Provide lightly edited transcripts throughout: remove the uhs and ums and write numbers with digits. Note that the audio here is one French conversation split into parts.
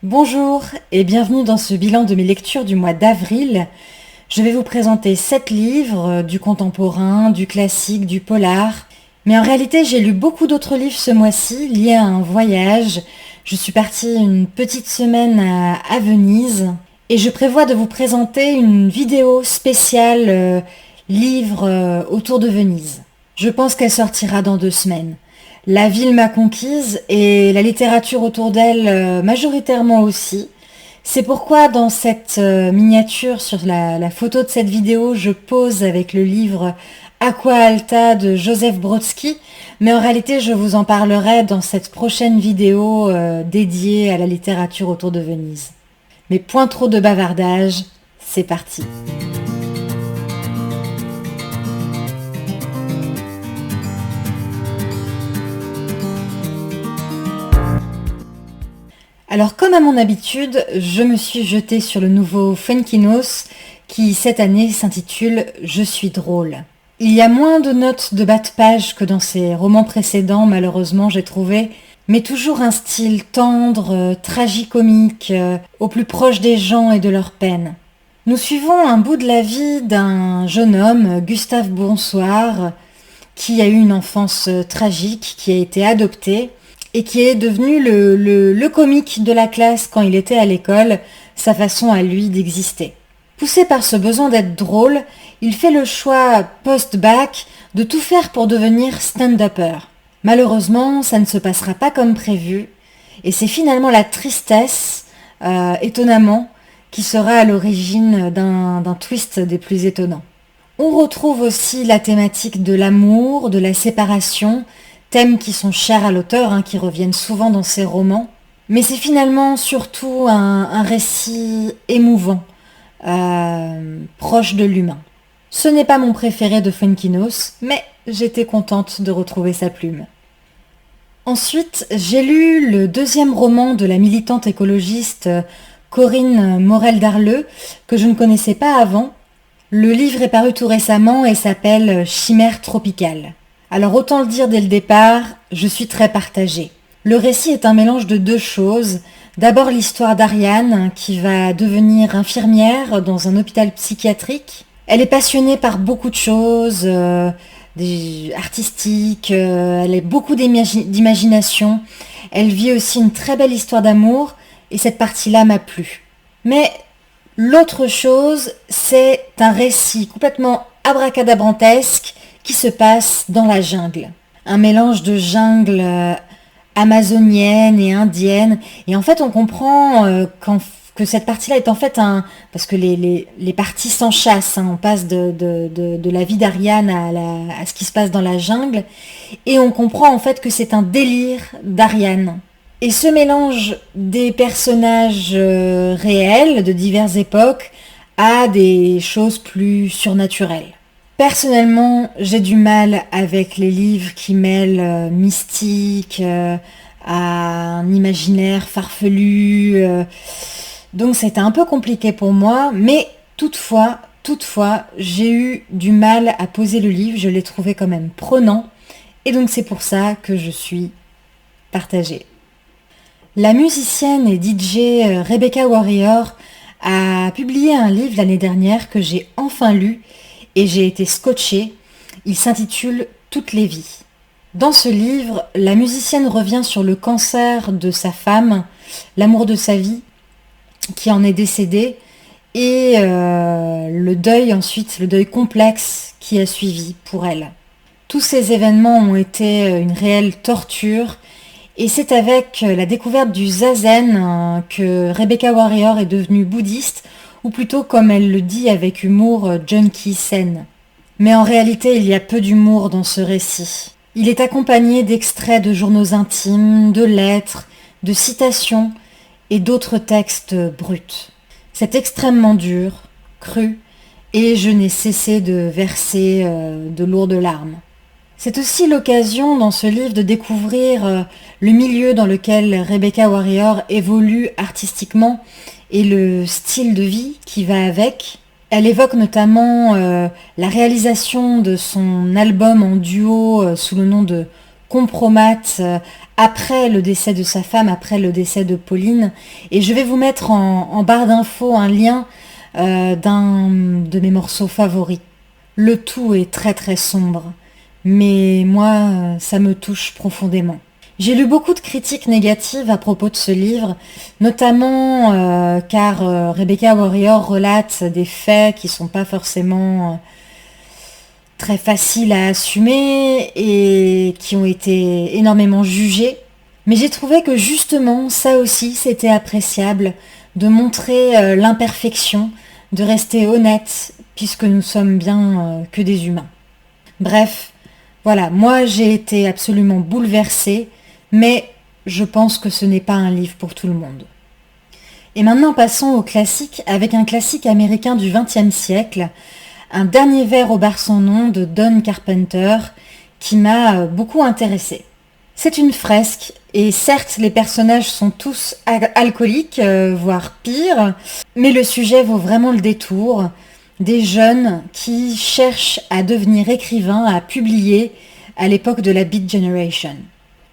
Bonjour et bienvenue dans ce bilan de mes lectures du mois d'avril. Je vais vous présenter 7 livres, du contemporain, du classique, du polar. Mais en réalité, j'ai lu beaucoup d'autres livres ce mois-ci liés à un voyage. Je suis partie une petite semaine à Venise et je prévois de vous présenter une vidéo spéciale livre autour de Venise. Je pense qu'elle sortira dans 2 semaines. La ville m'a conquise et la littérature autour d'elle majoritairement aussi. C'est pourquoi dans cette miniature sur la photo de cette vidéo, je pose avec le livre Aqua Alta de Joseph Brodsky, mais en réalité je vous en parlerai dans cette prochaine vidéo dédiée à la littérature autour de Venise. Mais point trop de bavardage, c'est parti. Alors comme à mon habitude, je me suis jetée sur le nouveau Fuenquinos qui cette année s'intitule Je suis drôle. Il y a moins de notes de bas de page que dans ses romans précédents, malheureusement j'ai trouvé, mais toujours un style tendre, tragicomique, au plus proche des gens et de leurs peines. Nous suivons un bout de la vie d'un jeune homme, Gustave Bonsoir, qui a eu une enfance tragique, qui a été adopté, et qui est devenu le comique de la classe quand il était à l'école, sa façon à lui d'exister. Poussé par ce besoin d'être drôle, il fait le choix post-bac de tout faire pour devenir stand-upper. Malheureusement, ça ne se passera pas comme prévu, et c'est finalement la tristesse, étonnamment, qui sera à l'origine d'un twist des plus étonnants. On retrouve aussi la thématique de l'amour, de la séparation, thèmes qui sont chers à l'auteur, qui reviennent souvent dans ses romans. Mais c'est finalement surtout un récit émouvant, proche de l'humain. Ce n'est pas mon préféré de Fuenquinos, mais j'étais contente de retrouver sa plume. Ensuite, j'ai lu le deuxième roman de la militante écologiste Corinne Morel-Darleux, que je ne connaissais pas avant. Le livre est paru tout récemment et s'appelle Chimère tropicale. Alors autant le dire dès le départ, je suis très partagée. Le récit est un mélange de 2 choses. D'abord l'histoire d'Ariane, qui va devenir infirmière dans un hôpital psychiatrique. Elle est passionnée par beaucoup de choses, artistiques, elle a beaucoup d'imagination. Elle vit aussi une très belle histoire d'amour, et cette partie-là m'a plu. Mais l'autre chose, c'est un récit complètement abracadabrantesque, qui se passe dans la jungle. Un mélange de jungle amazonienne et indienne. Et en fait, on comprend que cette partie-là est en fait parce que les parties s'enchassent. On passe de la vie d'Ariane à ce qui se passe dans la jungle. Et on comprend en fait que c'est un délire d'Ariane. Et ce mélange des personnages réels de diverses époques à des choses plus surnaturelles. Personnellement, j'ai du mal avec les livres qui mêlent mystique à un imaginaire farfelu. Donc c'était un peu compliqué pour moi, mais toutefois, j'ai eu du mal à poser le livre. Je l'ai trouvé quand même prenant. Et donc c'est pour ça que je suis partagée. La musicienne et DJ Rebecca Warrior a publié un livre l'année dernière que j'ai enfin lu, et j'ai été scotchée. Il s'intitule Toutes les vies. Dans ce livre, la musicienne revient sur le cancer de sa femme, l'amour de sa vie, qui en est décédé, et le deuil ensuite, le deuil complexe qui a suivi pour elle. Tous ces événements ont été une réelle torture, et c'est avec la découverte du zazen que Rebecca Warrior est devenue bouddhiste, ou plutôt comme elle le dit avec humour, junkie zen. Mais en réalité, il y a peu d'humour dans ce récit. Il est accompagné d'extraits de journaux intimes, de lettres, de citations et d'autres textes bruts. C'est extrêmement dur, cru, et je n'ai cessé de verser de lourdes larmes. C'est aussi l'occasion dans ce livre de découvrir le milieu dans lequel Rebecca Warrior évolue artistiquement et le style de vie qui va avec. Elle évoque notamment la réalisation de son album en duo sous le nom de Compromat après le décès de sa femme, après le décès de Pauline. Et je vais vous mettre en barre d'infos un lien d'un de mes morceaux favoris. Le tout est très très sombre, mais moi, ça me touche profondément. J'ai lu beaucoup de critiques négatives à propos de ce livre, notamment car Rebecca Warrior relate des faits qui sont pas forcément très faciles à assumer et qui ont été énormément jugés. Mais j'ai trouvé que justement, ça aussi, c'était appréciable de montrer l'imperfection, de rester honnête, puisque nous sommes bien que des humains. Bref, voilà, moi j'ai été absolument bouleversée, mais je pense que ce n'est pas un livre pour tout le monde. Et maintenant passons au classique, avec un classique américain du XXe siècle, Un dernier verre au bar sans nom de Don Carpenter, qui m'a beaucoup intéressée. C'est une fresque, et certes les personnages sont tous alcooliques, voire pire, mais le sujet vaut vraiment le détour. Des jeunes qui cherchent à devenir écrivains, à publier à l'époque de la Beat Generation.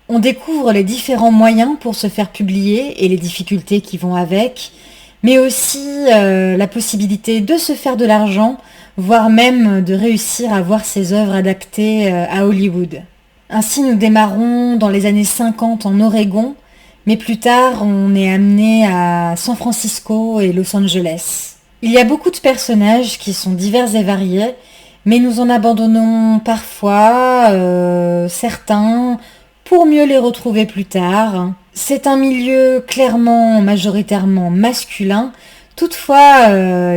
On découvre les différents moyens pour se faire publier et les difficultés qui vont avec, mais aussi la possibilité de se faire de l'argent, voire même de réussir à voir ses œuvres adaptées à Hollywood. Ainsi, nous démarrons dans les années 50 en Oregon, mais plus tard, on est amené à San Francisco et Los Angeles. Il y a beaucoup de personnages qui sont divers et variés, mais nous en abandonnons parfois certains pour mieux les retrouver plus tard. C'est un milieu clairement majoritairement masculin. Toutefois,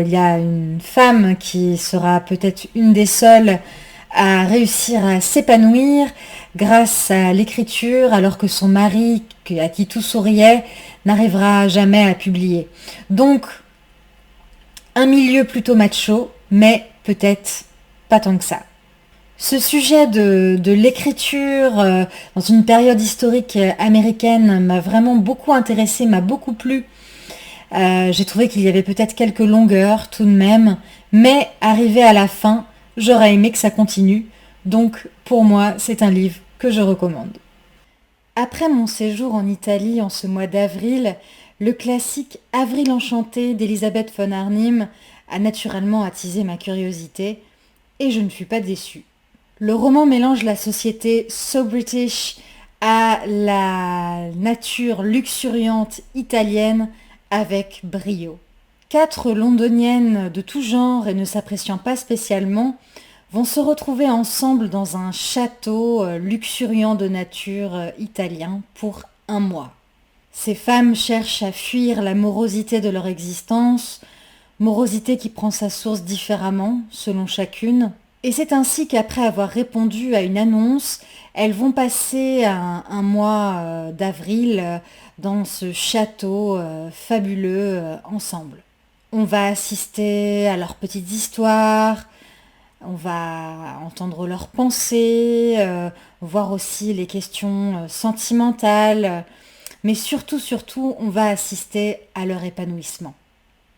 il y a une femme qui sera peut-être une des seules à réussir à s'épanouir grâce à l'écriture, alors que son mari, à qui tout souriait, n'arrivera jamais à publier. Donc, un milieu plutôt macho, mais peut-être pas tant que ça. Ce sujet de l'écriture dans une période historique américaine m'a vraiment beaucoup intéressée, m'a beaucoup plu. J'ai trouvé qu'il y avait peut-être quelques longueurs tout de même, mais arrivé à la fin, j'aurais aimé que ça continue. Donc pour moi, c'est un livre que je recommande. Après mon séjour en Italie en ce mois d'avril, le classique Avril enchanté d'Elisabeth von Arnim a naturellement attisé ma curiosité et je ne fus pas déçue. Le roman mélange la société so British à la nature luxuriante italienne avec brio. 4 londoniennes de tout genre et ne s'appréciant pas spécialement vont se retrouver ensemble dans un château luxuriant de nature italien pour un mois. Ces femmes cherchent à fuir la morosité de leur existence, morosité qui prend sa source différemment selon chacune. Et c'est ainsi qu'après avoir répondu à une annonce, elles vont passer un mois d'avril dans ce château fabuleux ensemble. On va assister à leurs petites histoires, on va entendre leurs pensées, voir aussi les questions sentimentales, mais surtout, on va assister à leur épanouissement.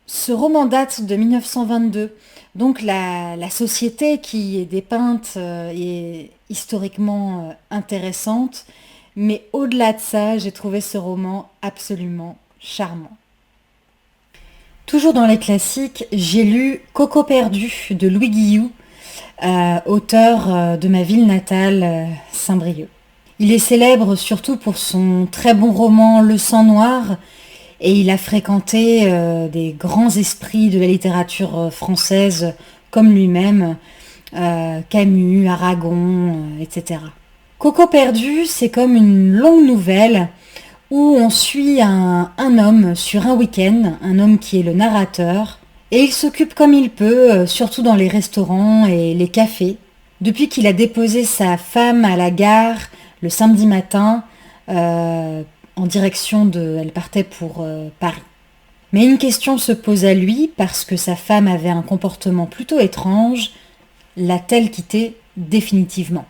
Ce roman date de 1922, donc la société qui est dépeinte est historiquement intéressante, mais au-delà de ça, j'ai trouvé ce roman absolument charmant. Toujours dans les classiques, j'ai lu Coco perdu de Louis Guillou, auteur de ma ville natale, Saint-Brieuc. Il est célèbre surtout pour son très bon roman Le sang noir, et il a fréquenté des grands esprits de la littérature française comme lui-même, Camus, Aragon, etc. Coco perdu, c'est comme une longue nouvelle où on suit un homme sur un week-end, un homme qui est le narrateur, et il s'occupe comme il peut, surtout dans les restaurants et les cafés. Depuis qu'il a déposé sa femme à la gare le samedi matin, en direction elle partait pour Paris. Mais une question se pose à lui parce que sa femme avait un comportement plutôt étrange. L'a-t-elle quitté définitivement ?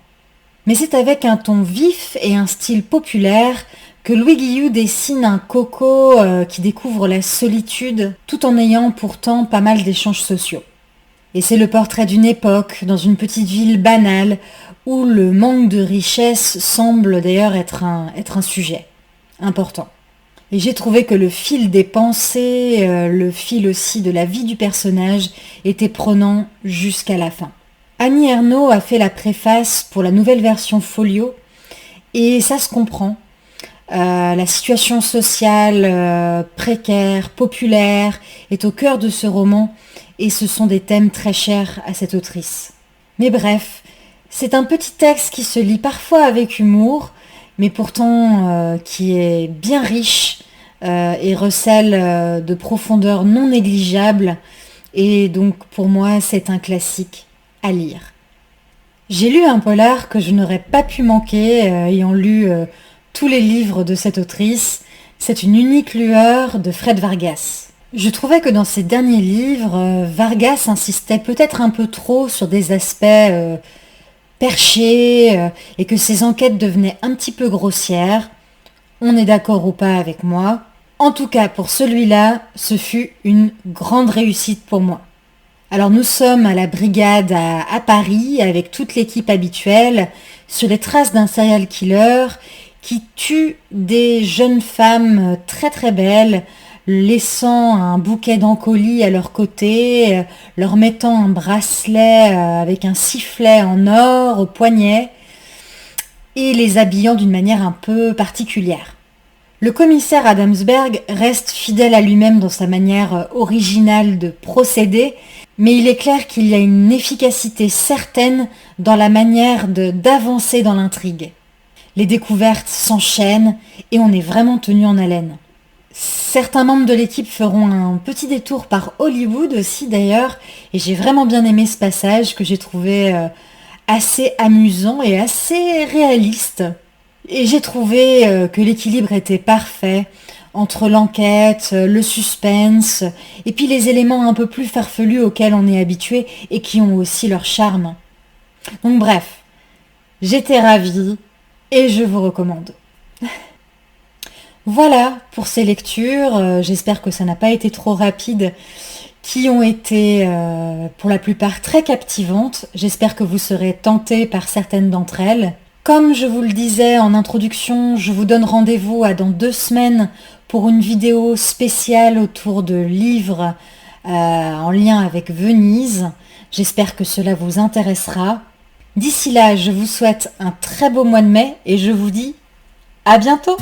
Mais c'est avec un ton vif et un style populaire que Louis Guillou dessine un Coco qui découvre la solitude tout en ayant pourtant pas mal d'échanges sociaux. Et c'est le portrait d'une époque, dans une petite ville banale, où le manque de richesse semble d'ailleurs être un sujet important. Et j'ai trouvé que le fil des pensées, le fil aussi de la vie du personnage était prenant jusqu'à la fin. Annie Ernaux a fait la préface pour la nouvelle version Folio et ça se comprend. La situation sociale précaire, populaire est au cœur de ce roman et ce sont des thèmes très chers à cette autrice. Mais bref, c'est un petit texte qui se lit parfois avec humour, mais pourtant qui est bien riche et recèle de profondeur non négligeable. Et donc pour moi, c'est un classique à lire. J'ai lu un polar que je n'aurais pas pu manquer ayant lu tous les livres de cette autrice. C'est Une unique lueur de Fred Vargas. Je trouvais que dans ses derniers livres, Vargas insistait peut-être un peu trop sur des aspects perchés et que ses enquêtes devenaient un petit peu grossières. On est d'accord ou pas avec moi. En tout cas, pour celui-là, ce fut une grande réussite pour moi. Alors nous sommes à la brigade à Paris avec toute l'équipe habituelle sur les traces d'un serial killer qui tue des jeunes femmes très très belles, laissant un bouquet d'encolis à leur côté, leur mettant un bracelet avec un sifflet en or au poignet et les habillant d'une manière un peu particulière. Le commissaire Adamsberg reste fidèle à lui-même dans sa manière originale de procéder, mais il est clair qu'il y a une efficacité certaine dans la manière d'avancer dans l'intrigue. Les découvertes s'enchaînent et on est vraiment tenu en haleine. Certains membres de l'équipe feront un petit détour par Hollywood aussi d'ailleurs, et j'ai vraiment bien aimé ce passage que j'ai trouvé assez amusant et assez réaliste. Et j'ai trouvé que l'équilibre était parfait entre l'enquête, le suspense, et puis les éléments un peu plus farfelus auxquels on est habitué et qui ont aussi leur charme. Donc bref, j'étais ravie et je vous recommande. Voilà pour ces lectures, j'espère que ça n'a pas été trop rapide, qui ont été pour la plupart très captivantes. J'espère que vous serez tentés par certaines d'entre elles. Comme je vous le disais en introduction, je vous donne rendez-vous dans 2 semaines pour une vidéo spéciale autour de livres en lien avec Venise. J'espère que cela vous intéressera. D'ici là, je vous souhaite un très beau mois de mai et je vous dis à bientôt!